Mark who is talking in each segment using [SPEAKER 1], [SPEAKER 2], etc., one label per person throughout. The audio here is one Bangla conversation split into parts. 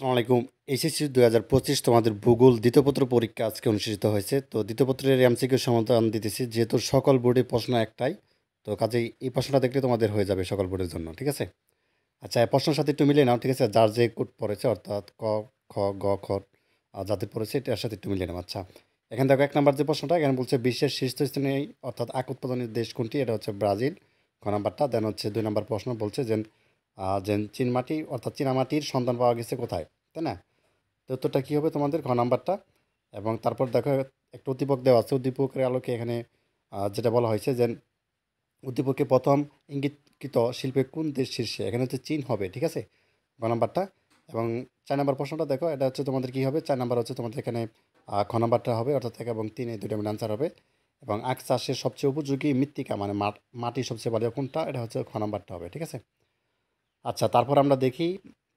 [SPEAKER 1] আসসালামু আলাইকুম। এইচএসসি ২০২৫ তোমাদের ভূগোল দ্বিতীয় পত্র পরীক্ষা আজকে অনুষ্ঠিত হয়েছে। তো দ্বিতীয় পত্রের এমসিকিউ সমাধান দিতেছি। যেহেতু সকল বোর্ডে প্রশ্ন একটাই, তো কাজেই এই প্রশ্নটা দেখলে তোমাদের হয়ে যাবে সকল বোর্ডের জন্য। ঠিক আছে? আচ্ছা, এই প্রশ্নের সাথে একটু মিলিয়ে নাও। ঠিক আছে? যার যে কোড পড়েছে অর্থাৎ ক, খ, গ, খ যাদের পড়েছে এটার সাথে একটু মিলিয়ে নাও। আচ্ছা, এখানে দেখো ১ নাম্বার যে প্রশ্নটা এখানে বলছে বিশ্বের শীর্ষস্থানে অর্থাৎ আখ উৎপাদনের দেশ কোনটি? এটা হচ্ছে ব্রাজিল। খ নাম্বারটা। দেন হচ্ছে ২ নাম্বার প্রশ্ন বলছে যে চীনমাটি অর্থাৎ চীনামাটির সন্ধান পাওয়া গেছে কোথায়? তাই না? তো উত্তরটা কী হবে তোমাদের? ঘ নাম্বারটা। এবং তারপর দেখো একটা উদ্দীপক দেওয়া আছে। উদ্দীপকের আলোকে এখানে যেটা বলা হয়েছে যে উদ্দীপকে প্রথম ইঙ্গিতকৃত শিল্পে কোন দেশ শীর্ষে? এখানে হচ্ছে চীন হবে। ঠিক আছে? গ নাম্বারটা। এবং ৪ নাম্বার প্রশ্নটা দেখো, এটা হচ্ছে তোমাদের কী হবে? ৪ নাম্বার হচ্ছে তোমাদের এখানে খ নাম্বারটা হবে, অর্থাৎ ১ এবং ৩ এই দুটো মিলে আনসার হবে। এবং আখ চাষের সবচেয়ে উপযোগী মৃত্তিকা মানে মাটি সবচেয়ে ভালো কোনটা? এটা হচ্ছে খ নাম্বারটা হবে। ঠিক আছে? আচ্ছা, তারপর আমরা দেখি,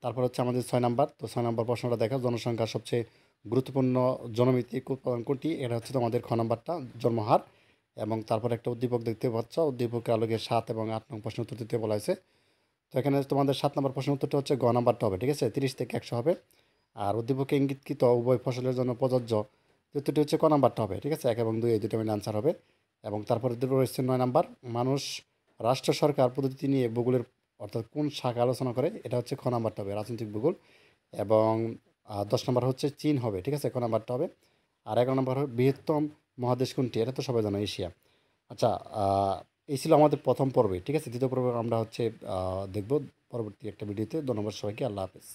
[SPEAKER 1] তারপর হচ্ছে আমাদের ৬ নাম্বার। তো ৬ নাম্বার প্রশ্নটা দেখো, জনসংখ্যার সবচেয়ে গুরুত্বপূর্ণ জনভিত্তিক উৎপাদন কোনটি? এটা হচ্ছে তোমাদের খ নাম্বারটা, জন্মহার। এবং তারপর একটা উদ্দীপক দেখতে পাচ্ছ, উদ্দীপকের আলোকে ৭ এবং ৮ নং প্রশ্ন উত্তর দিতে বলা হয়েছে। তো এখানে তোমাদের ৭ নম্বর প্রশ্ন উত্তরটা হচ্ছে গ নাম্বারটা হবে। ঠিক আছে? ৩০ থেকে ১০০ হবে। আর উদ্দীপকে ইঙ্গিতকৃত উভয় ফসলের জন্য প্রযোজ্য উত্তরটি হচ্ছে ক নাম্বারটা হবে। ঠিক আছে? ১ এবং ২ এই দুটো মিলে আনসার হবে। এবং তারপরে দুটো রয়েছে ৯ নাম্বার, মানুষ রাষ্ট্র সরকার পদ্ধতি নিয়ে ভূগোলের অর্থাৎ কোন শাখা আলোচনা করে? এটা হচ্ছে খ নাম্বারটা হবে, রাজনৈতিক ভূগোল। এবং ১০ নাম্বার হচ্ছে চীন হবে। ঠিক আছে? খ নাম্বারটা হবে। আর ১১ নাম্বার হবে বৃহত্তম মহাদেশ কোনটি? এটা তো সবাই জানো, এশিয়া। আচ্ছা, এই ছিল আমাদের প্রথম পর্বে। ঠিক আছে? দ্বিতীয় পর্বে আমরা হচ্ছে দেখব পরবর্তী একটা ভিডিওতে। ধন্যবাদ সবাইকে। আল্লাহ হাফেজ।